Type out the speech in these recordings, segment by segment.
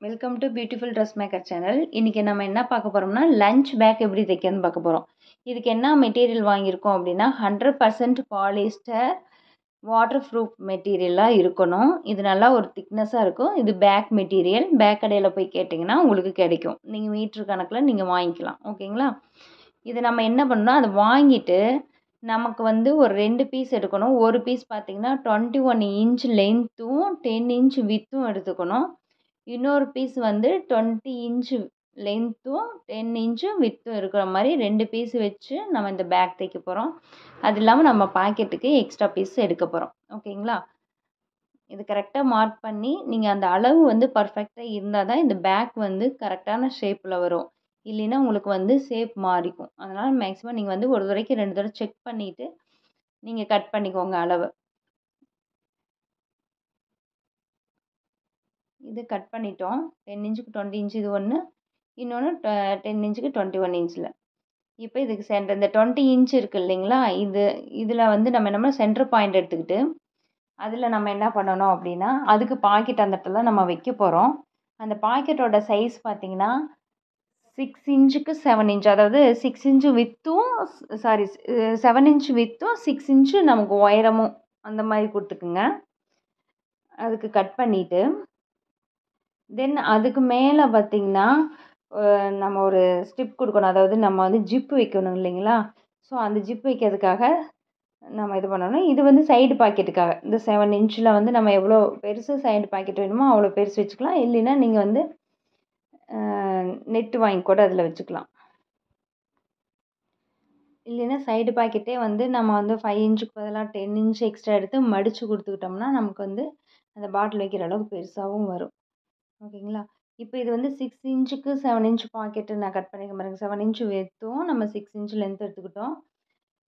Welcome to beautiful dress maker channel. இன்றைக்கி நம்ம என்ன பார்க்க போகிறோம்னா லஞ்ச் பேக் எப்படி தைக்கிறதுன்னு பார்க்க போகிறோம். இதுக்கு என்ன மெட்டீரியல் வாங்கியிருக்கோம் அப்படின்னா 100% பாலிஸ்டர் வாட்டர் ப்ரூஃப் மெட்டீரியலாக இருக்கணும். இது நல்லா ஒரு திக்னஸாக இருக்கும். இது பேக் மெட்டீரியல். பேக் கடையில் போய் கேட்டிங்கன்னா உங்களுக்கு கிடைக்கும். நீங்கள் மீட்ரு கணக்கில் நீங்கள் வாங்கிக்கலாம். ஓகேங்களா? இது நம்ம என்ன பண்ணணும், அதை வாங்கிட்டு நமக்கு வந்து ஒரு 2 பீஸ் எடுக்கணும். ஒரு பீஸ் பார்த்திங்கன்னா 21 இன்ச் லென்த்தும் 10 இன்ச் வித்தும் எடுத்துக்கணும். இன்னொரு பீஸ் வந்து 20 இன்ச்சு லென்த்தும் 10 இன்ச்சும் வித்தும் இருக்கிற மாதிரி 2 பீஸ் வச்சு நம்ம இந்த பேக் தைக்க போகிறோம். அது இல்லாமல் நம்ம பாக்கெட்டுக்கு எக்ஸ்ட்ரா பீஸ் எடுக்க போகிறோம். ஓகேங்களா? இது கரெக்டாக மார்க் பண்ணி நீங்கள் அந்த அளவு வந்து பர்ஃபெக்டாக இருந்தால் தான் இந்த பேக் வந்து கரெக்டான ஷேப்பில் வரும். இல்லைன்னா உங்களுக்கு வந்து ஷேப் மாறிக்கும். அதனால் மேக்ஸிமம் நீங்கள் வந்து ஒரு தடவைக்கு 2 தடவை செக் பண்ணிவிட்டு நீங்கள் கட் பண்ணிக்கோங்க அளவு. இது கட் பண்ணிட்டோம். 10 இன்ச்சுக்கு 20 இன்ச் இது ஒன்று, இன்னொன்று 10 இன்ச்சுக்கு 21 இன்ச்சில். இப்போ இதுக்கு சென்டர் இந்த 20 இன்ச் இருக்குது இல்லைங்களா, இதில் வந்து நம்ம என்ன சென்டர் பாயிண்ட் எடுத்துக்கிட்டு அதில் நம்ம என்ன பண்ணணும் அப்படின்னா அதுக்கு பாக்கெட் அந்த இடத்துல நம்ம வைக்க போகிறோம். அந்த பாக்கெட்டோட சைஸ் பார்த்திங்கன்னா 6 இன்ச்சுக்கு 7 இன்ச், அதாவது 6 இன்ச்சு வித்தும் 7 இன்ச் வித்தும் 6 இன்ச்சு நமக்கு உயரமும் அந்த மாதிரி கொடுத்துக்குங்க. அதுக்கு கட் பண்ணிவிட்டு தென் அதுக்கு மேலே பார்த்திங்கன்னா நம்ம ஒரு ஸ்டிப் கொடுக்கணும். அதாவது நம்ம வந்து ஜிப்பு வைக்கணும் இல்லைங்களா. ஸோ அந்த ஜிப் வைக்கிறதுக்காக நம்ம இது பண்ணணும். இது வந்து சைடு பாக்கெட்டுக்காக இந்த 7 இன்ச்சில் வந்து நம்ம எவ்வளோ பெருசு சைடு பாக்கெட் வேணுமோ அவ்வளோ பெருசு வச்சுக்கலாம். இல்லைன்னா நீங்கள் வந்து நெட்டு வாங்கி கூட அதில் வச்சுக்கலாம். இல்லைன்னா சைடு பாக்கெட்டே வந்து நம்ம வந்து 5 இன்ச்சுக்கு பதிலாக 10 இன்ச் எக்ஸ்ட்ரா எடுத்து மடித்து கொடுத்துக்கிட்டோம்னா நமக்கு வந்து அந்த பாட்டில் வைக்கிற அளவுக்கு பெருசாகவும் வரும். ஓகேங்களா? இப்போ இது வந்து 6 இன்ச்சுக்கு 7 இன்ச் பாக்கெட்டு நான் கட் பண்ணிக்க பாருங்க. 7 இன்ச்சு வித்தும் நம்ம 6 இன்ச் லென்த் எடுத்துக்கிட்டோம்.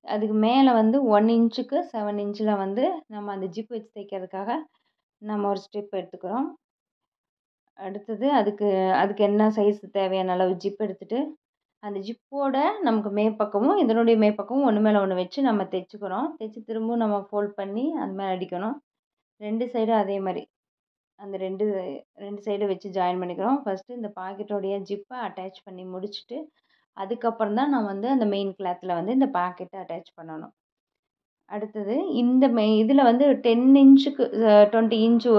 அதுக்கு மேலே வந்து 1 இன்ச்சுக்கு 7 இன்ச்சில் வந்து நம்ம அந்த ஜிப் வச்சு தைக்கிறதுக்காக நம்ம ஒரு ஸ்டெப் எடுத்துக்கிறோம். அடுத்தது அதுக்கு என்ன சைஸ் தேவையான அளவு ஜிப் எடுத்துகிட்டு அந்த ஜிப்போட நமக்கு மேற்பக்கமும் இதனுடைய மேற்பக்கமும் ஒன்று மேலே ஒன்று வச்சு நம்ம தைச்சிக்கிறோம். தைச்சி திரும்பவும் நம்ம ஃபோல்ட் பண்ணி அது மேலே அடிக்கணும். 2 சைடும் அதே மாதிரி அந்த ரெண்டு சைடு வச்சு ஜாயின் பண்ணிக்கிறோம். ஃபஸ்ட்டு இந்த பாக்கெட்டோடைய ஜிப்பை அட்டாச் பண்ணி முடிச்சுட்டு அதுக்கப்புறம் தான் நான் வந்து அந்த மெயின் கிளாத்தில் வந்து இந்த பாக்கெட்டை அட்டாச் பண்ணணும். அடுத்தது இந்த இதில் வந்து 10 இன்ச்சுக்கு 20 இன்ச்சு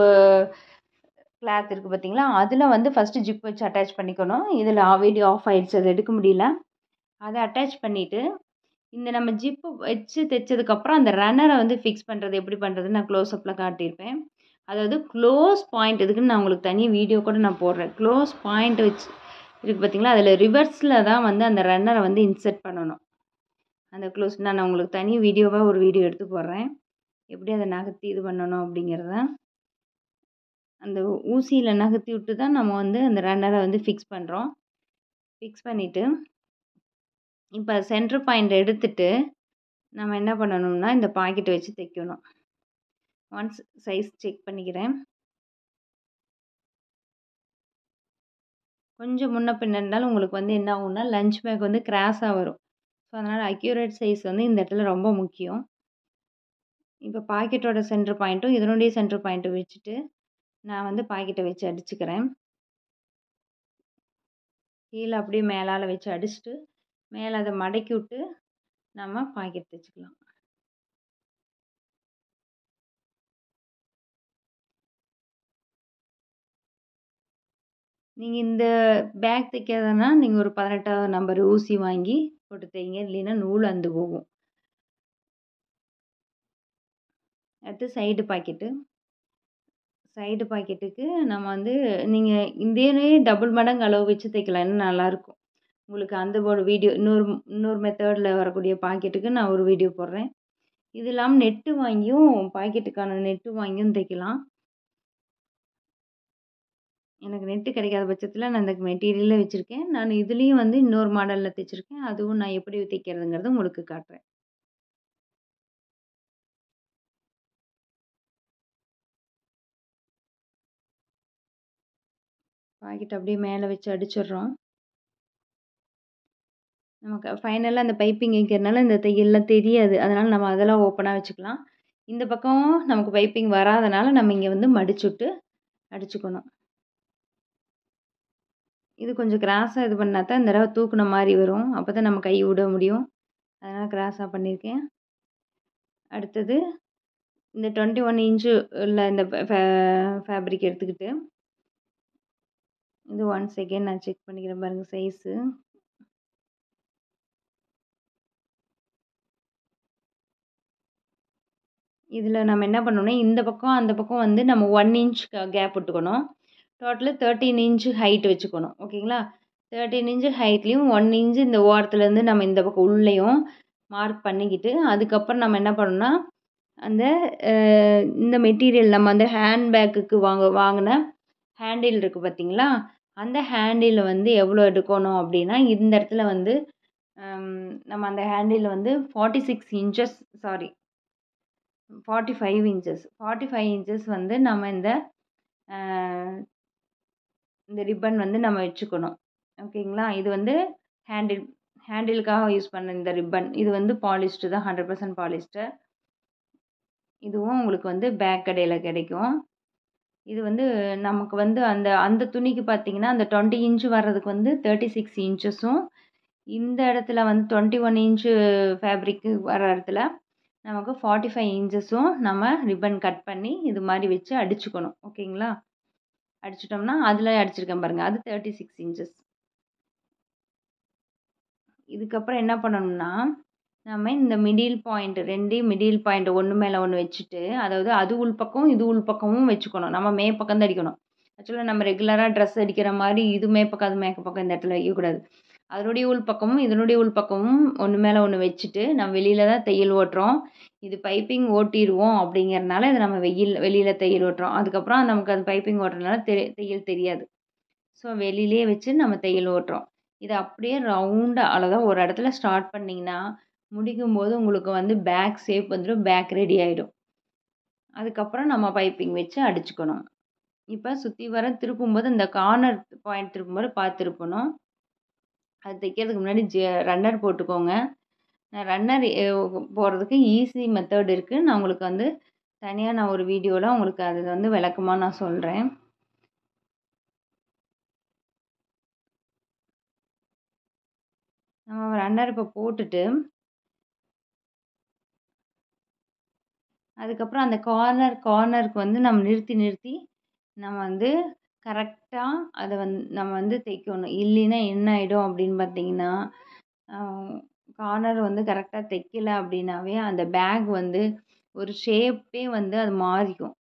கிளாத் இருக்குது பார்த்தீங்களா, அதில் வந்து ஃபஸ்ட்டு ஜிப் வச்சு அட்டாச் பண்ணிக்கணும். இதில் வீடியோ ஆஃப் ஆகிடுச்சு, அது எடுக்க முடியல. அதை அட்டாச் பண்ணிவிட்டு இந்த நம்ம ஜிப்பு வச்சு தைச்சதுக்கப்புறம் அந்த ரன்னரை வந்து ஃபிக்ஸ் பண்ணுறது எப்படி பண்ணுறதுன்னு நான் க்ளோஸ்அப்பில் காட்டியிருப்பேன். அதாவது க்ளோஸ் பாயிண்ட் இதுக்குன்னு நான் உங்களுக்கு தனி வீடியோ கூட நான் போடுறேன். க்ளோஸ் பாயிண்ட் வச்சு இருக்குது பார்த்தீங்களா, அதில் ரிவர்ஸில் தான் வந்து அந்த ரன்னரை வந்து இன்சர்ட் பண்ணணும். அந்த க்ளோஸ் நான் உங்களுக்கு தனி வீடியோவாக ஒரு வீடியோ எடுத்து போடுறேன், எப்படி அதை நகர்த்தி இது பண்ணணும் அப்படிங்கிறத. அந்த ஊசியில் நகர்த்தி விட்டு தான் நம்ம வந்து அந்த ரன்னரை வந்து ஃபிக்ஸ் பண்ணுறோம். ஃபிக்ஸ் பண்ணிவிட்டு இப்போ சென்டர் பாயிண்ட் எடுத்துகிட்டு நம்ம என்ன பண்ணணும்னா இந்த பாக்கெட்டை வச்சு தைக்கணும். ஒன்ஸ் சைஸ் செக் பண்ணிக்கிறேன். கொஞ்சம் முன்ன பின்ன இருந்தாலும் உங்களுக்கு வந்து என்ன ஆகும்னா லஞ்ச் பேக் வந்து கிராஸாக வரும். ஸோ அதனால் அக்யூரேட் சைஸ் வந்து இந்த இடத்துல ரொம்ப முக்கியம். இப்போ பாக்கெட்டோட சென்டர் பாயிண்ட்டும் இதனுடைய சென்டர் பாயிண்ட்டும் வச்சுட்டு நான் வந்து பாக்கெட்டை வச்சு அடிச்சுக்கிறேன். கீழே அப்படியே மேலால் வச்சு அடிச்சுட்டு மேலே அதை மடக்கி விட்டு நம்ம பாக்கெட் தைச்சிக்கலாம். நீங்கள் இந்த பேக் தைக்கிறதுனா நீங்கள் ஒரு 18வது நம்பர் ஊசி வாங்கி போட்டு தைங்க, இல்லைன்னா நூல் அந்து போகும். அடுத்து சைடு பாக்கெட்டுக்கு நம்ம வந்து நீங்கள் இதே டபுள் மடங்கு அளவு வச்சு தைக்கலாம், இன்னும் நல்லாயிருக்கும். உங்களுக்கு அந்த ஒரு வீடியோ இன்னொரு மெத்தடில் வரக்கூடிய பாக்கெட்டுக்கு நான் ஒரு வீடியோ போடுறேன். இது இல்லாமல் நெட்டு வாங்கியும் பாக்கெட்டுக்கான நெட்டு வாங்கியும் தைக்கலாம். எனக்கு நெட்டு கிடைக்காத பட்சத்தில் நான் இந்த மெட்டீரியலே வச்சுருக்கேன். நான் இதுலேயும் வந்து இன்னொரு மாடலில் தைச்சிருக்கேன். அதுவும் நான் எப்படி தைக்கிறதுங்கிறது உங்களுக்கு காட்டுறேன். பாக்கெட் அப்படியே மேலே வச்சு அடிச்சிடுறோம். நமக்கு ஃபைனலாக அந்த பைப்பிங் வைக்கிறதுனால இந்த தையல்லாம் தெரியாது. அதனால் நம்ம அதெல்லாம் ஓப்பனாக வச்சுக்கலாம். இந்த பக்கம் நமக்கு பைப்பிங் வராதனால நம்ம இங்கே வந்து மடிச்சுட்டு அடிச்சுக்கணும். இது கொஞ்சம் கிராஸாக இது பண்ணா தான் இந்த தடவை தூக்குன மாதிரி வரும். அப்போ தான் நம்ம கை விட முடியும். அதனால் கிராஸாக பண்ணியிருக்கேன். அடுத்தது இந்த 21 இன்ச்சு உள்ள இந்த ஃபேப்ரிக் எடுத்துக்கிட்டு இது ஒன்ஸ் அகெயின் நான் செக் பண்ணிக்கிறேன் பாருங்கள் சைஸு. இதில் நம்ம என்ன பண்ணணும்னா இந்த பக்கம் அந்த பக்கம் வந்து நம்ம 1 இன்ச் கேப் விட்டுக்கணும். டோட்டலு 13 இன்ச்சு ஹைட் வச்சுக்கணும். ஓகேங்களா? 13 இன்ச்சு ஹைட்லேயும் 1 இன்ச்சு இந்த ஓரத்துலேருந்து நம்ம இந்த பக்கம் உள்ளேயும் மார்க் பண்ணிக்கிட்டு அதுக்கப்புறம் நம்ம என்ன பண்ணணும்னா அந்த இந்த மெட்டீரியல் நம்ம அந்த ஹேண்ட் பேக்குக்கு வாங்கின ஹேண்டில் இருக்குது பார்த்தீங்களா? அந்த ஹேண்டில் வந்து எவ்வளோ எடுக்கணும் அப்படின்னா இந்த இடத்துல வந்து நம்ம அந்த ஹேண்டில் வந்து 46 இன்ச்சஸ் 45 இன்ச்சஸ் 45 இன்ச்சஸ் வந்து நம்ம இந்த ரிப்பன் வந்து நம்ம வச்சுக்கணும். ஓகேங்களா? இது வந்து ஹேண்டிலுக்காக யூஸ் பண்ண இந்த ரிப்பன். இது வந்து பாலிஸ்டர் தான் 100% பாலிஸ்டர். இதுவும் உங்களுக்கு வந்து பேக் கடையில் கிடைக்கும். இது வந்து நமக்கு வந்து அந்த துணிக்கு பார்த்தீங்கன்னா அந்த 20 இன்ச்சு வர்றதுக்கு வந்து 36 இன்ச்சஸும் இந்த இடத்துல வந்து 21 இன்ச்சு ஃபேப்ரிக்கு வர இடத்துல நமக்கு 45 இன்ச்சஸும் நம்ம ரிப்பன் கட் பண்ணி இது மாதிரி வச்சு அடிச்சுக்கணும். ஓகேங்களா? அடிச்சிட்டோம்னா அதில் அடிச்சிருக்கேன் பாருங்கள் அது 36 இன்ச்சஸ். இதுக்கப்புறம் என்ன பண்ணணும்னா நம்ம இந்த மிடில் பாயிண்ட் 2 மிடில் பாயிண்ட் ஒன்று மேலே ஒன்று வச்சுட்டு அதாவது அது உள் பக்கம் இது உள் பக்கமும் வச்சுக்கணும். நம்ம மே பக்கம் தான் அடிக்கணும். ஆக்சுவலாக நம்ம ரெகுலராக ட்ரெஸ் அடிக்கிற மாதிரி இது மே பக்கம் அது மேக்க பக்கம் இந்த இடத்துல வைக்கக்கூடாது. அதனுடைய உள் பக்கமும் இதனுடைய உள் பக்கமும் ஒன்று மேலே ஒன்று வச்சுட்டு நம்ம வெளியில் தான் தையல் ஓட்டுறோம். இது பைப்பிங் ஓட்டிடுவோம் அப்படிங்கிறனால இது நம்ம வெளியில் தையல் ஓட்டுறோம். அதுக்கப்புறம் நமக்கு அது பைப்பிங் ஓட்டுறதுனால தையல் தெரியாது. ஸோ வெளியிலே வச்சு நம்ம தையல் ஓட்டுறோம். இதை அப்படியே ரவுண்டாக அவ்வளோதான் ஒரு இடத்துல ஸ்டார்ட் பண்ணிங்கன்னா முடிக்கும்போது உங்களுக்கு வந்து பேக் ஷேப் வந்துடும். பேக் ரெடி ஆகிடும். அதுக்கப்புறம் நம்ம பைப்பிங் வச்சு அடிச்சுக்கணும். இப்போ சுற்றி வர திருப்பும்போது இந்த கார்னர் பாயிண்ட் திருப்பும்போது பார்த்து திருப்பணும். அது தைக்கிறதுக்கு முன்னாடி ரன்னர் போட்டுக்கோங்க. ரன்னர் போடுறதுக்கு ஈஸி மெத்தட் இருக்குது. நான் உங்களுக்கு வந்து தனியாக நான் ஒரு வீடியோவில் உங்களுக்கு அது வந்து விளக்கமாக நான் சொல்கிறேன். நம்ம ரன்னர் இப்போ போட்டுட்டு அதுக்கப்புறம் அந்த கார்னருக்கு வந்து நம்ம நிறுத்தி நம்ம வந்து கரெக்டாக அதை நம்ம வந்து தைக்கணும். இல்லைன்னா என்ன ஆகிடும் அப்படின்னு பார்த்தீங்கன்னா கார்னர் வந்து கரெக்டாக தைக்கல அப்படின்னாவே அந்த பேக் வந்து ஒரு ஷேப்பே வந்து அது மாறிக்கும்.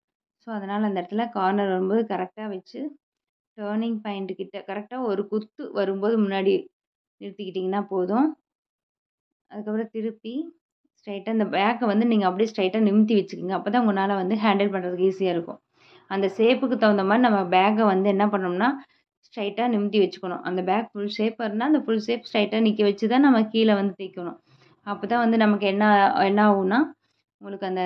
ஸோ அதனால் அந்த இடத்துல கார்னர் வரும்போது கரெக்டாக வச்சு டேர்னிங் பாயிண்ட் கிட்ட கரெக்டாக ஒரு குத்து வரும்போது முன்னாடி நிறுத்திக்கிட்டிங்கன்னா போதும். அதுக்கப்புறம் திருப்பி ஸ்ட்ரைட்டாக இந்த பேக்கை வந்து நீங்கள் அப்படியே ஸ்ட்ரைட்டாக நிமித்தி வச்சுக்கோங்க. அப்போ தான் உங்களால் வந்து ஹேண்டில் பண்ணுறதுக்கு ஈஸியாக இருக்கும். அந்த ஷேப்புக்கு தகுந்த மாதிரி நம்ம பேக்கை வந்து என்ன பண்ணோம்னா ஸ்ட்ரைட்டாக நிமித்தி வச்சுக்கணும். அந்த பேக் ஃபுல் ஷேப் இருந்தால் அந்த ஃபுல் ஷேப் ஸ்ட்ரைட்டாக நிற்க வச்சு தான் நம்ம கீழே வந்து தைக்கணும். அப்போ தான் வந்து நமக்கு என்ன ஆகும்னா உங்களுக்கு அந்த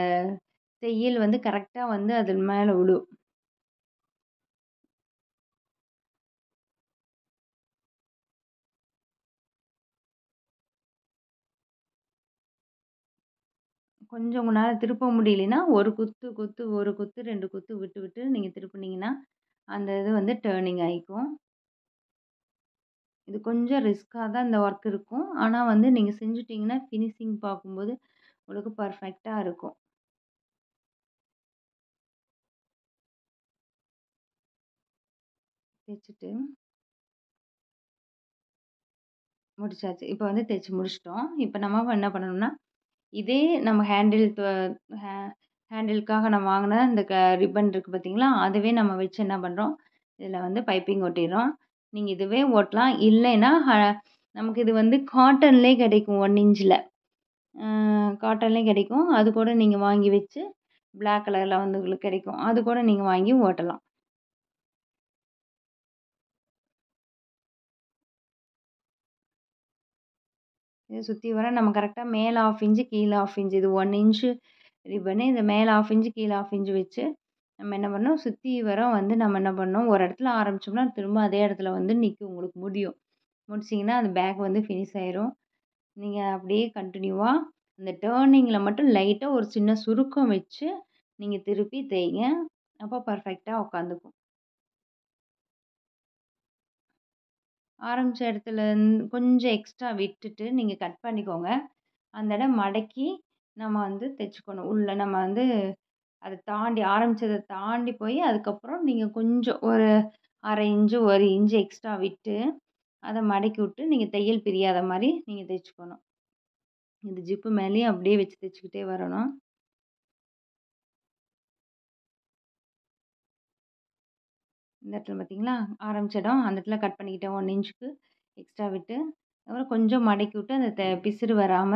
தையல் வந்து கரெக்டாக வந்து அது மேலே விழும். கொஞ்சம் உங்களால் திருப்ப முடியலைன்னா ஒரு குத்து 2 குத்து விட்டு நீங்கள் திருப்புனீங்கன்னா அந்த இது வந்து டேர்னிங் ஆகிக்கும். இது கொஞ்சம் ரிஸ்க்காக தான் இந்த ஒர்க் இருக்கும். ஆனால் வந்து நீங்கள் செஞ்சுட்டிங்கன்னா ஃபினிஷிங் பார்க்கும்போது உங்களுக்கு பர்ஃபெக்டாக இருக்கும். தைச்சிட்டு முடிச்சாச்சு. இப்போ வந்து தைச்சு முடிச்சிட்டோம். இப்போ நம்ம என்ன பண்ணணும்னா இதே நம்ம ஹேண்டிலுக்காக நம்ம வாங்கின இந்த ரிப்பன் இருக்குது பார்த்தீங்களா? அதுவே நம்ம வச்சு என்ன பண்ணுறோம் இதில் வந்து பைப்பிங் ஒட்டிடுறோம். நீங்கள் இதுவே ஓட்டலாம். இல்லைன்னா நமக்கு இது வந்து காட்டன்லேயே கிடைக்கும் 1 இன்ச்சில் காட்டன்லேயே கிடைக்கும். அது கூட நீங்கள் வாங்கி வச்சு பிளாக் கலரில் வந்து உங்களுக்கு கிடைக்கும். அது கூட நீங்கள் வாங்கி ஓட்டலாம். இதை சுற்றி வர நம்ம கரெக்டாக மேலே 1/2 இன்ச்சு கீழே 1/2 இன்ச் இது 1 இன்ச்சு ரிப்பனு இதை மேலே 1/2 இன்ச்சு கீழே 1/2 இன்ச்சு வச்சு நம்ம என்ன பண்ணோம் சுற்றி வர வந்து நம்ம என்ன பண்ணோம் ஒரு இடத்துல ஆரம்பித்தோம்னா திரும்ப அதே இடத்துல வந்து நிற்கும் உங்களுக்கு முடிச்சிங்கன்னா அந்த பேக் வந்து ஃபினிஷ் ஆயிரும். நீங்கள் அப்படியே கண்டினியூவாக அந்த டேர்னிங்கில் மட்டும் லைட்டாக ஒரு சின்ன சுருக்கம் வச்சு நீங்கள் திருப்பி தைங்க. அப்போ பர்ஃபெக்டாக உட்காந்துக்கும். ஆரம்பிச்ச இடத்துல கொஞ்சம் எக்ஸ்ட்ரா விட்டுட்டு நீங்க கட் பண்ணிக்கோங்க. அந்த இடம் மடக்கி நம்ம வந்து தைச்சுக்கணும். உள்ள நம்ம வந்து அத தாண்டி ஆரம்பிச்சத தாண்டி போய் அதுக்கப்புறம் நீங்க கொஞ்சம் ஒரு 1/2 இன்ச்சு, 1 இன்ச் எக்ஸ்ட்ரா விட்டு, அத மடக்கி விட்டு நீங்க தையல் பிரியாத மாரி நீங்க தைச்சுக்கணும். இந்த ஜிப்பு மேலயும் அப்படியே வச்சு தைச்சுக்கிட்டே வரணும். இந்த இடத்துல பார்த்தீங்களா? ஆரம்பிச்ச இடம் அந்த இடத்துல கட் பண்ணிக்கிட்டேன் 1 இன்ச்சுக்கு எக்ஸ்ட்ரா விட்டு, அப்புறம் கொஞ்சம் மடக்கி விட்டு அந்த பிசிறு வராம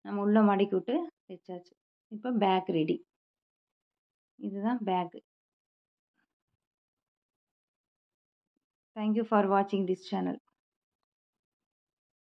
நம்ம உள்ள மடக்கி விட்டு தைச்சாச்சு. இப்போ பேக் ரெடி. இதுதான் back. Thank you for watching this channel.